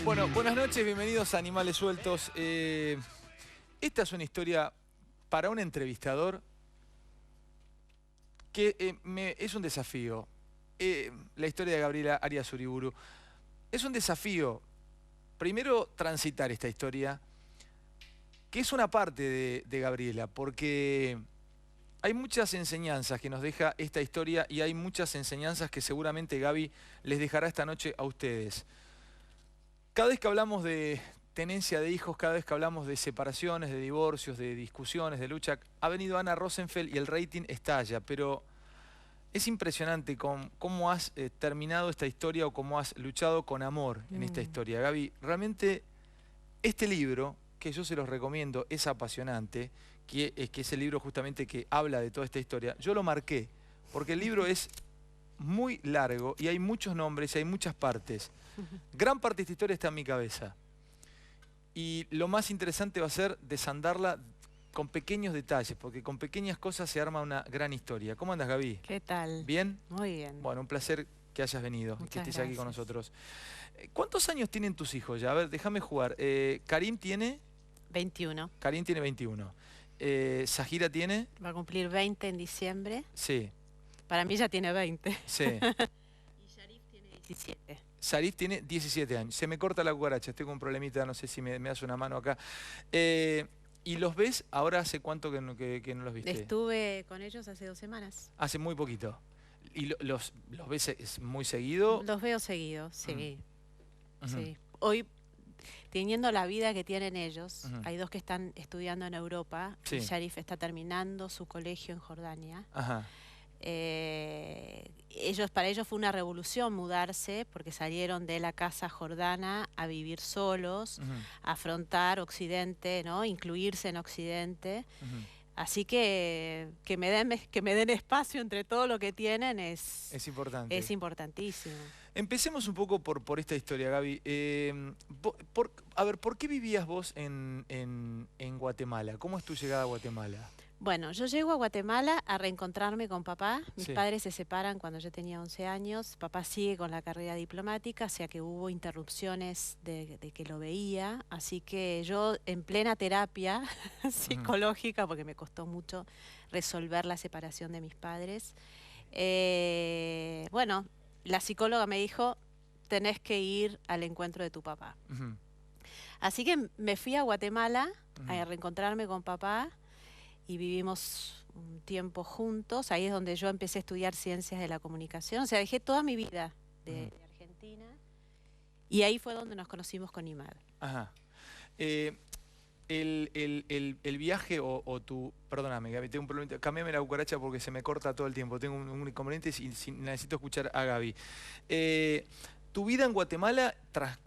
Bueno, buenas noches, bienvenidos a Animales Sueltos. Esta es una historia para un entrevistador que es un desafío. La historia de Gabriela Arias Uriburu. Es un desafío, primero, transitar esta historia, que es una parte de Gabriela, porque hay muchas enseñanzas que nos deja esta historia y hay muchas enseñanzas que seguramente Gaby les dejará esta noche a ustedes. Cada vez que hablamos de tenencia de hijos, cada vez que hablamos de separaciones, de divorcios, de discusiones, de lucha, ha venido Ana Rosenfeld y el rating estalla, pero es impresionante cómo has terminado esta historia o cómo has luchado con amor en esta historia. Gaby, realmente este libro, que yo se los recomiendo, es apasionante, que es el libro justamente que habla de toda esta historia. Yo lo marqué, porque el libro es muy largo y hay muchos nombres y hay muchas partes. Gran parte de esta historia está en mi cabeza. Y lo más interesante va a ser desandarla con pequeños detalles, porque con pequeñas cosas se arma una gran historia. ¿Cómo andas, Gaby? ¿Qué tal? ¿Bien? Muy bien. Bueno, un placer que hayas venido, Muchas que estés gracias. aquí con nosotros. ¿Cuántos años tienen tus hijos ya? A ver, déjame jugar. Karim tiene... 21. Karim tiene 21. Zahira tiene... Va a cumplir 20 en diciembre. Sí. Para mí ya tiene 20. Sí. Y Sharif tiene 17. Sarif tiene 17 años. Se me corta la cucaracha, estoy con un problemita, no sé si me das una mano acá. ¿Y los ves ahora hace cuánto que no los viste? Estuve con ellos hace 2 semanas. Hace muy poquito. ¿Y los ves muy seguido? Los veo seguido, sí. Ujú. Sí. Hoy, teniendo la vida que tienen ellos, hay 2 que están estudiando en Europa. Sí. Y Sharif está terminando su colegio en Jordania. Ajá. Para ellos fue una revolución mudarse porque salieron de la casa jordana a vivir solos, a afrontar Occidente, ¿no? Incluirse en Occidente. Así que me den espacio entre todo lo que tienen es importante. Es importantísimo. Empecemos un poco por esta historia, Gaby. A ver, ¿por qué vivías vos en Guatemala? ¿Cómo es tu llegada a Guatemala? Bueno, yo llego a Guatemala a reencontrarme con papá. Mis Sí. padres se separan cuando yo tenía 11 años. Papá sigue con la carrera diplomática, o sea que hubo interrupciones de que lo veía. Así que yo, en plena terapia psicológica, porque me costó mucho resolver la separación de mis padres, bueno, la psicóloga me dijo, tenés que ir al encuentro de tu papá. Así que me fui a Guatemala a reencontrarme con papá. Y vivimos un tiempo juntos. Ahí es donde yo empecé a estudiar ciencias de la comunicación. O sea, dejé toda mi vida de Argentina. Y ahí fue donde nos conocimos con Imad. Ajá. El viaje o tu... Perdóname, Gaby, tengo un problema. Cámbiame la cucaracha porque se me corta todo el tiempo. Tengo un inconveniente y necesito escuchar a Gaby. Tu vida en Guatemala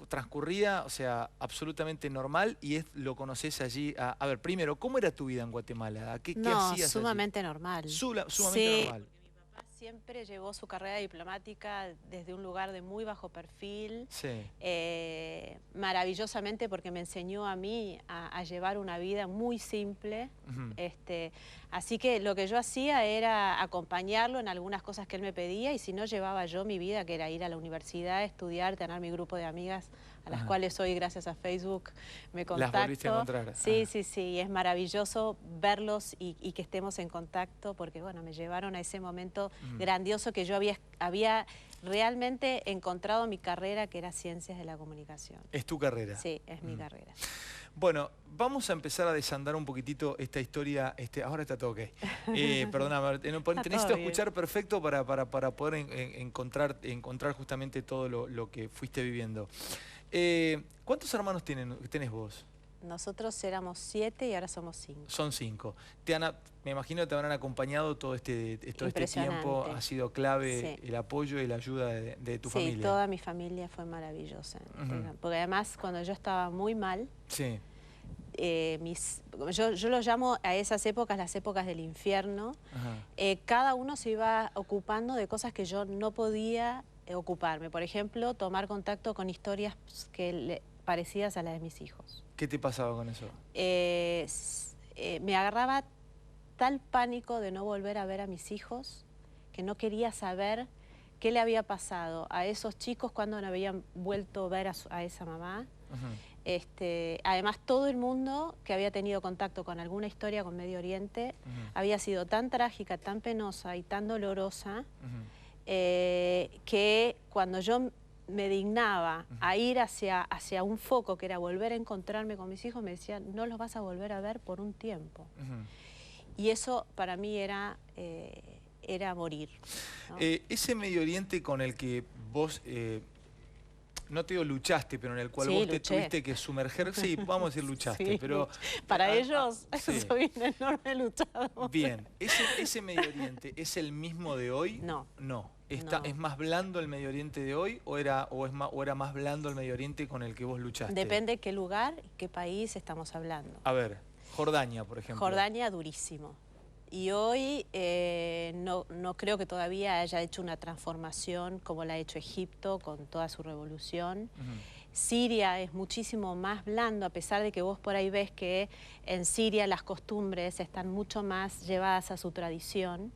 transcurría, o sea, absolutamente normal y lo conoces allí. A ver, primero, ¿cómo era tu vida en Guatemala? ¿Qué hacías sumamente allí? Normal. Sumamente normal. Siempre llevó su carrera diplomática desde un lugar de muy bajo perfil, Sí. maravillosamente porque me enseñó a mí a llevar una vida muy simple. Así que lo que yo hacía era acompañarlo en algunas cosas que él me pedía y si no llevaba yo mi vida, que era ir a la universidad, estudiar, tener mi grupo de amigas a las cuales hoy gracias a Facebook me contacto. Las volviste a encontrar. Sí, y es maravilloso verlos y que estemos en contacto porque bueno, me llevaron a ese momento grandioso que yo había realmente encontrado mi carrera, que era Ciencias de la Comunicación. ¿Es tu carrera? Sí, es mi carrera. Bueno, vamos a empezar a desandar un poquitito esta historia. Ahora está todo ok. Perdóname, te necesito escuchar perfecto para poder encontrar justamente todo lo que fuiste viviendo. ¿Cuántos hermanos tenés vos? Nosotros éramos 7 y ahora somos 5. Son 5. Me imagino que te habrán acompañado todo este tiempo. Ha sido clave el apoyo y la ayuda de tu familia. Sí, toda mi familia fue maravillosa. Porque además, cuando yo estaba muy mal, yo lo llamo a esas épocas las épocas del infierno, cada uno se iba ocupando de cosas que yo no podía ocuparme. Por ejemplo, tomar contacto con historias parecidas a las de mis hijos. ¿Qué te pasaba con eso? Me agarraba tal pánico de no volver a ver a mis hijos que no quería saber qué le había pasado a esos chicos cuando no habían vuelto a ver a esa mamá. Además, todo el mundo que había tenido contacto con alguna historia con Medio Oriente había sido tan trágica, tan penosa y tan dolorosa que cuando yo me dignaba a ir hacia un foco que era volver a encontrarme con mis hijos, me decían, no los vas a volver a ver por un tiempo. Y eso para mí era morir, ¿no? Ese Medio Oriente con el que vos, no te digo luchaste, pero en el cual Sí, vos te luché. tuviste que sumerger, sí, vamos a decir luchaste, Sí, pero... para ellos sí. soy un enorme luchador. Bien, ¿ese Medio Oriente es el mismo de hoy? No. No. No. ¿Es más blando el Medio Oriente de hoy o era más blando el Medio Oriente con el que vos luchaste? Depende qué lugar y qué país estamos hablando. A ver, Jordania, por ejemplo. Jordania, durísimo. Y hoy no creo que todavía haya hecho una transformación como la ha hecho Egipto con toda su revolución. Siria es muchísimo más blando, a pesar de que vos por ahí ves que en Siria las costumbres están mucho más llevadas a su tradición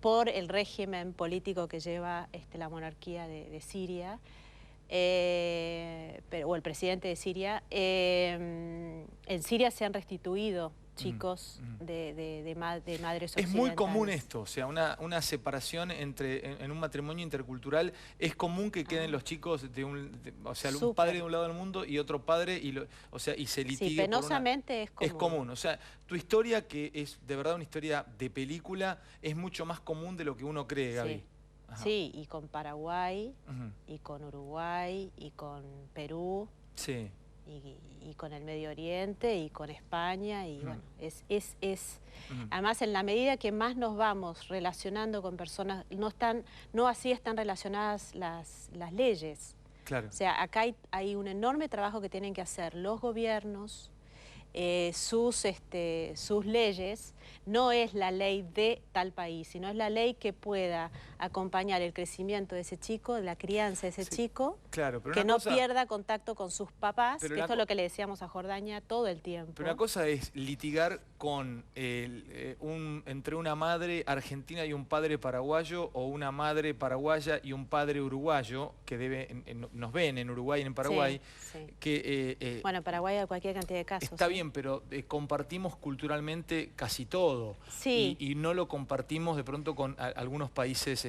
por el régimen político que lleva la monarquía de Siria, o el presidente de Siria. En Siria se han restituido chicos de madres occidentales. Es muy común esto, o sea, una separación en un matrimonio intercultural. Es común que queden los chicos o sea, un padre de un lado del mundo y otro padre, o sea, y se litigue. Sí, penosamente es común. Es común, o sea, tu historia, que es de verdad una historia de película, es mucho más común de lo que uno cree, Gaby. Sí. Sí, y con Paraguay, y con Uruguay, y con Perú. Sí. Y con el Medio Oriente y con España, y bueno, además en la medida que más nos vamos relacionando con personas, no así están relacionadas las leyes. Claro. O sea, acá hay un enorme trabajo que tienen que hacer los gobiernos, sus leyes. No es la ley de tal país, sino es la ley que pueda acompañar el crecimiento de ese chico, de la crianza de ese chico, claro, pero que no pierda contacto con sus papás, que esto es lo que le decíamos a Jordania todo el tiempo. Pero una cosa es litigar con entre una madre argentina y un padre paraguayo, o una madre paraguaya y un padre uruguayo, que nos ven en Uruguay y en Paraguay. Sí, sí. Que, bueno, en Paraguay hay cualquier cantidad de casos. Está bien, pero compartimos culturalmente casi todo. Sí. Y no lo compartimos de pronto con algunos países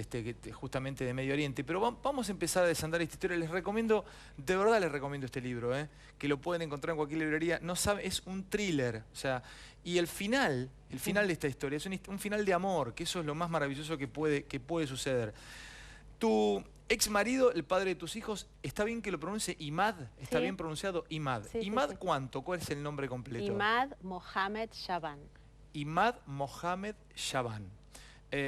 justamente de Medio Oriente. Pero vamos a empezar a desandar esta historia. Les recomiendo, de verdad les recomiendo este libro, que lo pueden encontrar en cualquier librería. No sabe, es un thriller, o sea, y el final de esta historia es un final de amor, que eso es lo más maravilloso que puede suceder. Tu ex marido, el padre de tus hijos, ¿está bien que lo pronuncie Imad? ¿Está bien pronunciado? Imad. Sí, ¿Imad sí. cuánto? ¿Cuál es el nombre completo? Imad Mohamed Shaban. Imad Mohamed Shaban.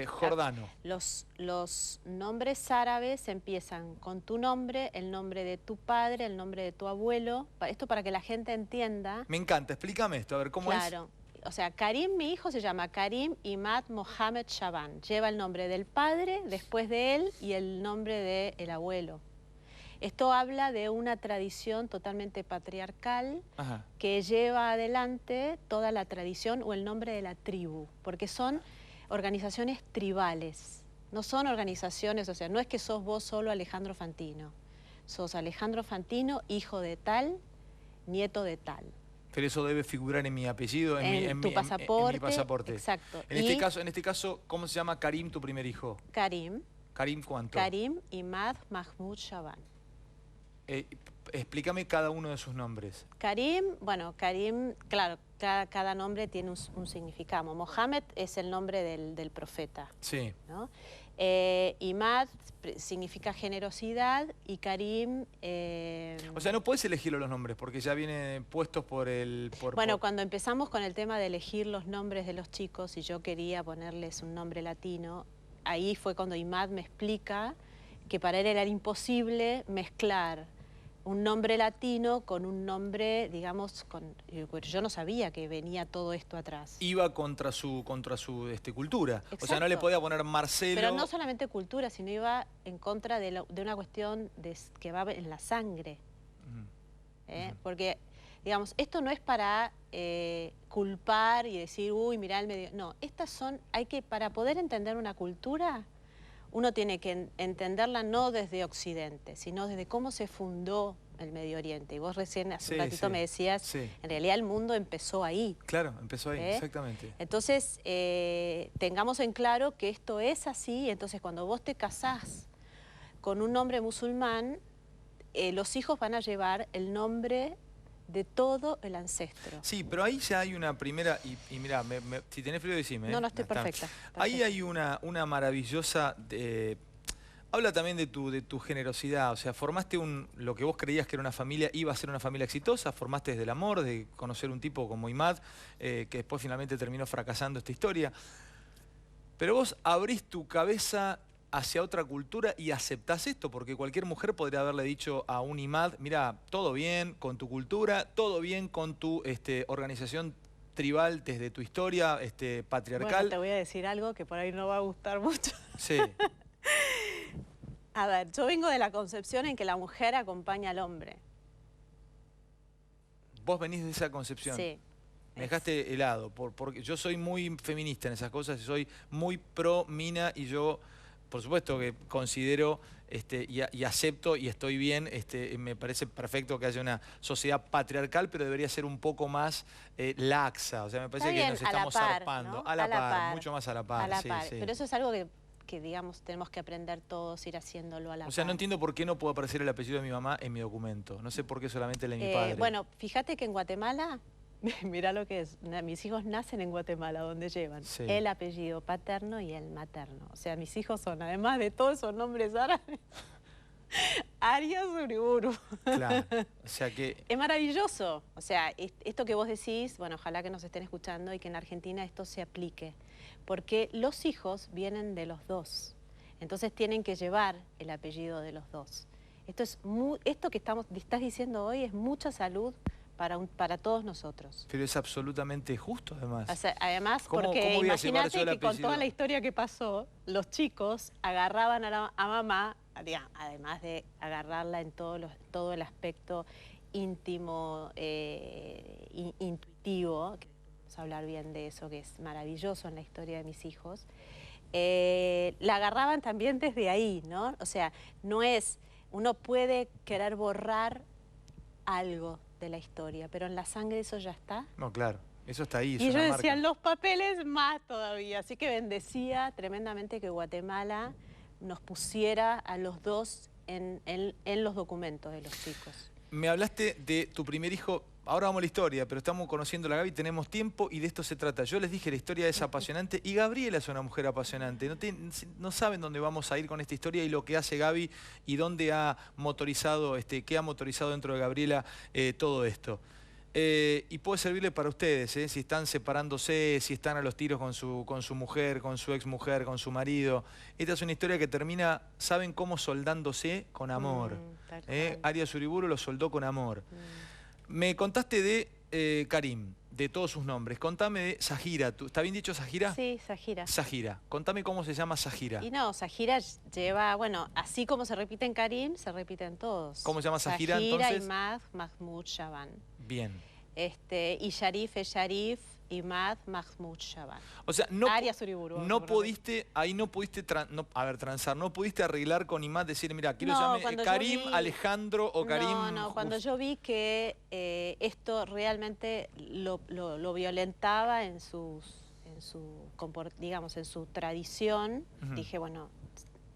Jordano. Los nombres árabes empiezan con tu nombre, el nombre de tu padre, el nombre de tu abuelo. Esto para que la gente entienda. Me encanta, explícame esto, a ver cómo es. Claro. O sea, Karim, mi hijo, se llama Karim Imad Mohamed Shaban. Lleva el nombre del padre, después de él, y el nombre del abuelo. Esto habla de una tradición totalmente patriarcal que lleva adelante toda la tradición o el nombre de la tribu, porque son organizaciones tribales, no son organizaciones, o sea, no es que sos vos solo Alejandro Fantino, sos Alejandro Fantino, hijo de tal, nieto de tal. Pero eso debe figurar en mi apellido, en tu pasaporte. En mi pasaporte. Exacto. En este caso, ¿cómo se llama Karim, tu primer hijo? Karim. ¿Karim cuánto? Karim Imad Mahmoud Shaban. Explícame cada uno de sus nombres. Karim, bueno, Karim, claro, cada nombre tiene un significado. Mohamed es el nombre del profeta. Sí. ¿No? Imad significa generosidad y Karim... O sea, no puedes elegir los nombres porque ya vienen puestos por el... Bueno, cuando empezamos con el tema de elegir los nombres de los chicos y yo quería ponerles un nombre latino, ahí fue cuando Imad me explica que para él era imposible mezclar un nombre latino con un nombre, digamos, yo no sabía que venía todo esto atrás. Iba contra su cultura. Exacto. O sea, no le podía poner Marcelo... Pero no solamente cultura, sino iba en contra de una cuestión que va en la sangre. Porque, digamos, esto no es para culpar y decir, uy, mirá el medio... No, estas son, para poder entender una cultura, uno tiene que entenderla no desde Occidente, sino desde cómo se fundó el Medio Oriente. Y vos recién hace un ratito me decías, en realidad el mundo empezó ahí. Claro, empezó ahí, exactamente. Entonces, tengamos en claro que esto es así, entonces cuando vos te casás con un hombre musulmán, los hijos van a llevar el nombre de todo el ancestro. Sí, pero ahí ya hay una primera, y mirá, si tenés frío decime. No, estoy perfecta. Ahí hay una maravillosa... habla también de tu generosidad, o sea, formaste lo que vos creías que era una familia, iba a ser una familia exitosa, formaste desde el amor, de conocer un tipo como Imad, que después finalmente terminó fracasando esta historia. Pero vos abrís tu cabeza hacia otra cultura y aceptás esto, porque cualquier mujer podría haberle dicho a un Imad, mira, todo bien con tu cultura, todo bien con tu organización tribal desde tu historia patriarcal. Bueno, te voy a decir algo que por ahí no va a gustar mucho. Sí. A ver, yo vengo de la concepción en que la mujer acompaña al hombre. Vos venís de esa concepción. Sí. Me dejaste helado, porque yo soy muy feminista en esas cosas, soy muy pro mina y yo, por supuesto que considero y acepto y estoy bien, me parece perfecto que haya una sociedad patriarcal, pero debería ser un poco más laxa, o sea, me parece que nos estamos zarpando. ¿No? A la par, mucho más a la par. A la sí, par. sí. Pero eso es algo que, digamos, tenemos que aprender todos, ir haciéndolo a la par. O sea, no entiendo por qué no puedo aparecer el apellido de mi mamá en mi documento. No sé por qué solamente el de mi padre. Bueno, fíjate que en Guatemala, mirá lo que es, mis hijos nacen en Guatemala, donde llevan el apellido paterno y el materno. O sea, mis hijos son, además de todos esos nombres árabes, Arias Uriburu. Claro, o sea que... Es maravilloso. O sea, esto que vos decís, bueno, ojalá que nos estén escuchando y que en Argentina esto se aplique. Porque los hijos vienen de los dos. Entonces tienen que llevar el apellido de los dos. Esto que estás diciendo hoy es mucha salud para todos nosotros. Pero es absolutamente justo, además. O sea, además, porque imagínate que con toda la historia que pasó, los chicos agarraban a mamá, además de agarrarla en todo el aspecto íntimo, intuitivo, que vamos a hablar bien de eso, que es maravilloso en la historia de mis hijos, la agarraban también desde ahí, ¿no? O sea, uno puede querer borrar algo de la historia, pero en la sangre eso ya está. No, claro, eso está ahí. Y ellos decían, los papeles más todavía. Así que bendecía tremendamente que Guatemala nos pusiera a los dos en los documentos de los chicos. Me hablaste de tu primer hijo. Ahora vamos a la historia, pero estamos conociendo a la Gaby, tenemos tiempo y de esto se trata. Yo les dije, la historia es apasionante y Gabriela es una mujer apasionante. No saben dónde vamos a ir con esta historia y lo que hace Gaby y dónde ha motorizado, qué ha motorizado dentro de Gabriela todo esto. Y puede servirle para ustedes, si están separándose, si están a los tiros con su mujer, con su exmujer, con su marido. Esta es una historia que termina, ¿saben cómo? Soldándose con amor. Arias Uriburu lo soldó con amor. Me contaste de Karim, de todos sus nombres. Contame de Zahira. ¿Está bien dicho Zahira? Sí, Zahira. Zahira. Contame cómo se llama Zahira. Y no, Zahira lleva, bueno, así como se repite en Karim, se repiten todos. ¿Cómo se llama Zahira entonces? Imad, Mahmoud Shaban. Bien. Y Sharif es Sharif, Imad, Mahmoud Shaban. O sea, Arias Uriburu. No pudiste transar, no pudiste arreglar con Imad, decir, mira, quiero llamarme Karim, Alejandro o Karim. No, cuando yo vi que esto realmente lo violentaba en su tradición, dije, bueno,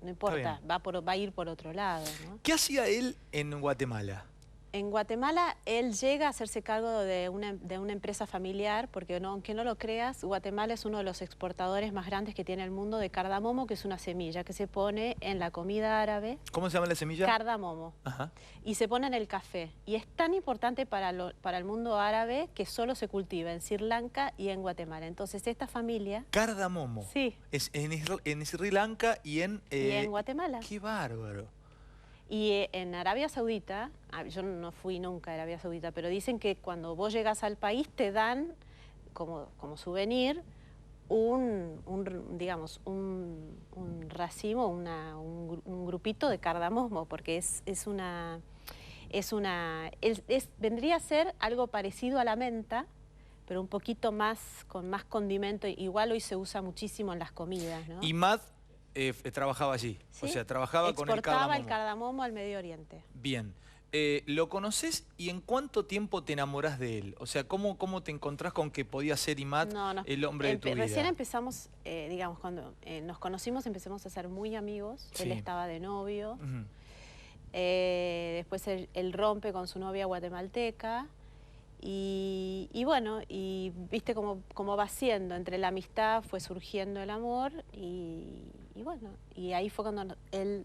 no importa, va a ir por otro lado, ¿no? ¿Qué hacía él en Guatemala? En Guatemala, él llega a hacerse cargo de una empresa familiar, porque aunque no lo creas, Guatemala es uno de los exportadores más grandes que tiene el mundo de cardamomo, que es una semilla que se pone en la comida árabe. ¿Cómo se llama la semilla? Cardamomo. Ajá. Y se pone en el café. Y es tan importante para el mundo árabe que solo se cultiva en Sri Lanka y en Guatemala. Entonces, esta familia... Cardamomo. Sí. Es en Sri Lanka y en Guatemala. ¡Qué bárbaro! Y en Arabia Saudita, yo no fui nunca a Arabia Saudita, pero dicen que cuando vos llegas al país te dan como souvenir un racimo, un grupito de cardamomo, porque vendría a ser algo parecido a la menta, pero un poquito más, con más condimento. Igual hoy se usa muchísimo en las comidas, ¿no? Imad trabajaba allí. ¿Sí? O sea, trabajaba con el Exportaba cardamomo. el cardamomo al Medio Oriente. Bien. ¿Lo conoces y en cuánto tiempo te enamorás de él? O sea, ¿cómo te encontrás con que podía ser Imad el hombre de tu vida? Recién empezamos, digamos, cuando nos conocimos empezamos a ser muy amigos. Sí. Él estaba de novio. Después él rompe con su novia guatemalteca. Y bueno, y viste cómo va siendo. Entre la amistad fue surgiendo el amor. Y bueno, y ahí fue cuando él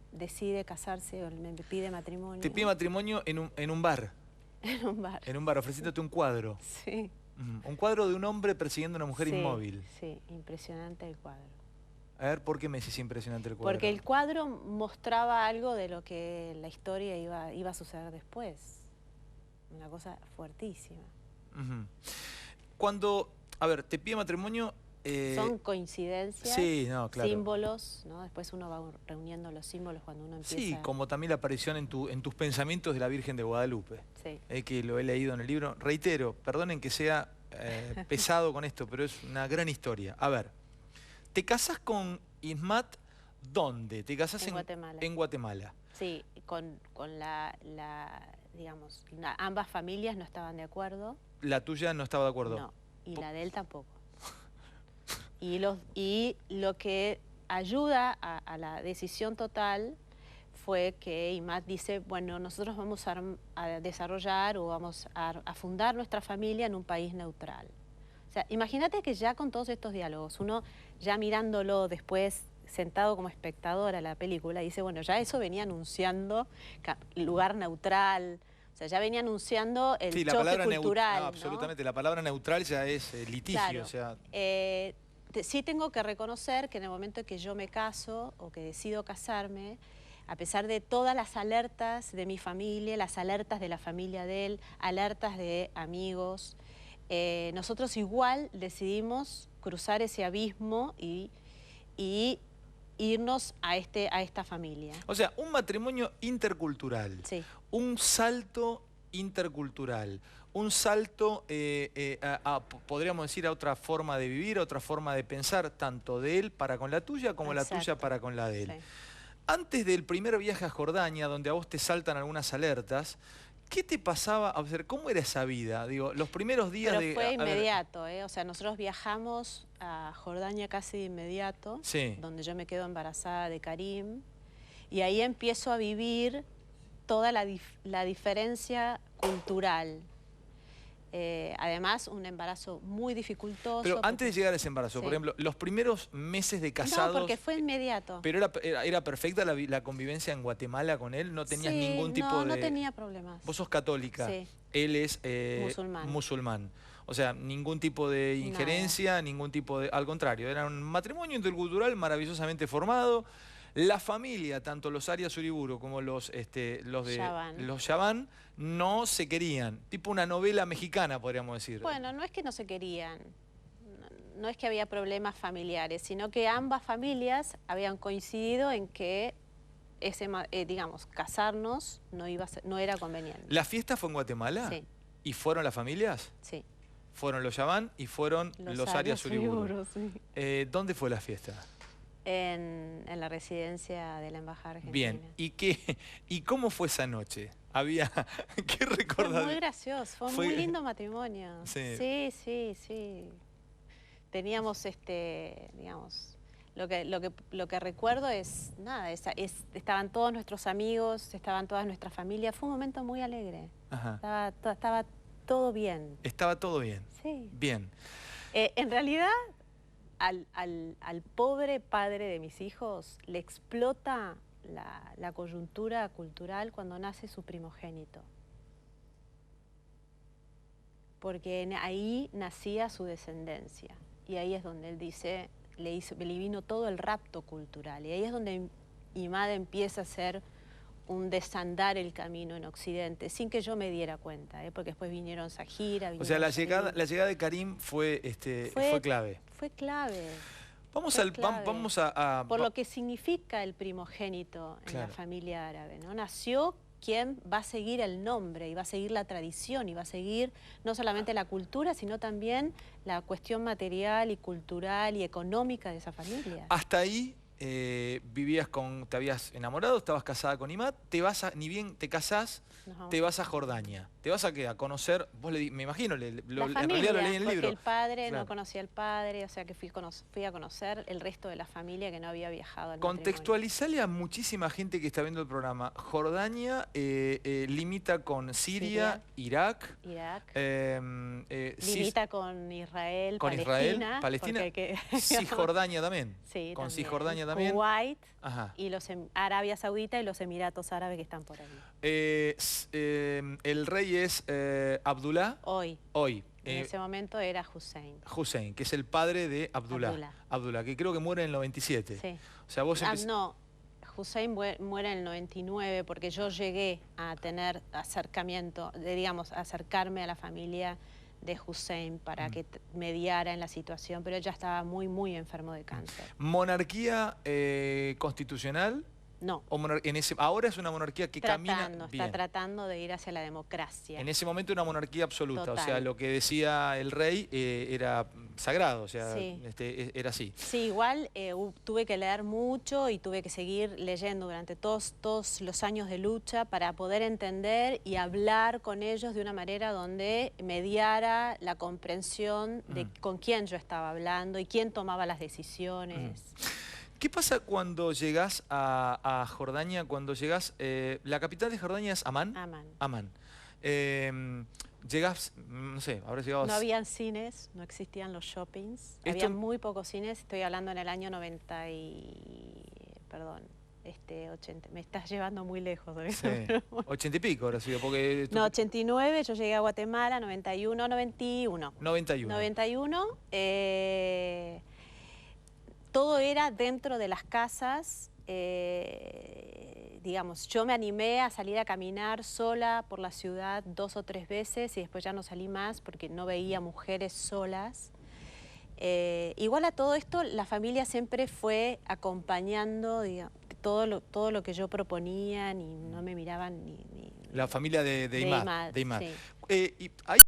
decide casarse o me pide matrimonio. Te pide matrimonio en un bar. En un bar. En un bar, ofreciéndote un cuadro. Sí. Un cuadro de un hombre persiguiendo a una mujer inmóvil. Sí, impresionante el cuadro. A ver, ¿por qué me decís impresionante el cuadro? Porque el cuadro mostraba algo de lo que la historia iba a suceder después. Una cosa fuertísima. Cuando, a ver, te pide matrimonio... Son coincidencias, sí, no, claro. símbolos, ¿no? Después uno va reuniendo los símbolos cuando uno empieza... Sí, como también la aparición en tus pensamientos de la Virgen de Guadalupe. Sí. Que lo he leído en el libro. Reitero, perdonen que sea pesado con esto, pero es una gran historia. A ver, ¿te casás con Imad dónde? ¿Te casás en Guatemala? En Guatemala. Sí, con digamos, ambas familias no estaban de acuerdo. ¿La tuya no estaba de acuerdo? No, y la de él tampoco. Y lo que ayuda a la decisión total fue que Imad dice, bueno, nosotros vamos a desarrollar o vamos a fundar nuestra familia en un país neutral. O sea, imagínate que ya con todos estos diálogos, uno ya mirándolo después, sentado como espectador a la película, dice, bueno, ya eso venía anunciando lugar neutral. O sea, ya venía anunciando el choque cultural. No, absolutamente, ¿no? La palabra neutral ya es litigio. Claro. O sea... sí tengo que reconocer que en el momento que yo me caso o que decido casarme, a pesar de todas las alertas de mi familia, las alertas de la familia de él, alertas de amigos, nosotros igual decidimos cruzar ese abismo y irnos a esta familia. O sea, un matrimonio intercultural. Sí. Un salto intercultural. Un salto, podríamos decir, a otra forma de vivir, a otra forma de pensar, tanto de él para con la tuya como la tuya para con la de él. Sí. Antes del primer viaje a Jordania, donde a vos te saltan algunas alertas, ¿qué te pasaba? A ver, ¿cómo era esa vida? Digo, los primeros días Pero fue inmediato, o sea, nosotros viajamos a Jordania casi de inmediato, sí, donde yo me quedo embarazada de Karim, y ahí empiezo a vivir toda la diferencia cultural. Además, un embarazo muy dificultoso. Pero antes de llegar a ese embarazo, sí, por ejemplo, los primeros meses de casados... No, porque fue inmediato. ¿Pero era perfecta la convivencia en Guatemala con él? ¿No tenías ningún tipo de...? No tenía problemas. Vos sos católica, sí, él es musulmán. O sea, ningún tipo de injerencia, ningún tipo de... Al contrario, era un matrimonio intercultural maravillosamente formado. La familia, tanto los Arias Uriburu como los Yaván, no se querían. Tipo una novela mexicana, podríamos decir. Bueno, no es que no se querían, no es que había problemas familiares, sino que ambas familias habían coincidido en que digamos, casarnos no era conveniente. ¿La fiesta fue en Guatemala? Sí. ¿Y fueron las familias? Sí. Fueron los Yaván y fueron los Arias Uriburu. Sí. ¿Dónde fue la fiesta? En la residencia de la Embajada Argentina. Bien, ¿y cómo fue esa noche? Había... ¿Qué recordás? Fue muy gracioso, fue un muy lindo matrimonio. Sí. Sí. Teníamos, digamos, lo que recuerdo es, nada, estaban todos nuestros amigos, estaban todas nuestras familias, fue un momento muy alegre. Ajá. Estaba todo bien. ¿Estaba todo bien? Sí. Bien. En realidad... Al pobre padre de mis hijos le explota la coyuntura cultural cuando nace su primogénito. Porque ahí nacía su descendencia. Y ahí es donde él dice, le vino todo el rapto cultural. Y ahí es donde Imad empieza a hacer un desandar el camino en Occidente, sin que yo me diera cuenta, porque después vinieron Sahira... O sea, la llegada de Karim fue clave. Fue clave. Vamos por lo que significa el primogénito en la familia árabe, ¿no? Nació quien va a seguir el nombre y va a seguir la tradición y va a seguir no solamente la cultura, sino también la cuestión material y cultural y económica de esa familia. Hasta ahí te habías enamorado, estabas casada con Imad, ni bien te casás, No. te vas a Jordania. ¿Te vas a qué? A conocer, me imagino, La en familia, realidad lo leí en el porque libro. el padre, Claro. no conocía al padre, o sea que fui a conocer el resto de la familia que no había viajado al matrimonio. Contextualizale a muchísima gente que está viendo el programa. Jordania limita con Siria, Irak. Limita con Israel, con Palestina. Palestina, Porque Cisjordania también. Sí, con también. Cisjordania también. Kuwait, Ajá. y Arabia Saudita y los Emiratos Árabes que están por ahí. El rey es Abdullah. Hoy. Hoy. En ese momento era Hussein. Hussein, que es el padre de Abdullah. Abdullah, que creo que muere en el 97. Sí. O sea, vos no, Hussein muere en el 99 porque yo llegué a tener acercamiento, digamos, acercarme a la familia de Hussein para que mediara en la situación, pero él ya estaba muy, muy enfermo de cáncer. ¿Monarquía constitucional? No. Ahora es una monarquía que camina bien. Está tratando de ir hacia la democracia. En ese momento una monarquía absoluta. Total. O sea, lo que decía el rey era sagrado, o sea, sí. Era así. Sí, igual tuve que leer mucho y tuve que seguir leyendo durante todos los años de lucha para poder entender y hablar con ellos de una manera donde mediara la comprensión de con quién yo estaba hablando y quién tomaba las decisiones. ¿Qué pasa cuando llegás a Jordania? Cuando llegás, la capital de Jordania es Amán. Amán. Llegás, no sé, habrás llegado... No habían cines, no existían los shoppings, había muy pocos cines, estoy hablando en el año 80, me estás llevando muy lejos de eso. Sí. 80 y pico habrá sido, porque... No, 89, yo llegué a Guatemala, 91. 91, todo era dentro de las casas, digamos, yo me animé a salir a caminar sola por la ciudad 2 o 3 veces y después ya no salí más porque no veía mujeres solas. Igual a todo esto, la familia siempre fue acompañando, digamos, todo lo que yo proponía, ni no me miraban ni... La familia de Imad. Sí. Y hay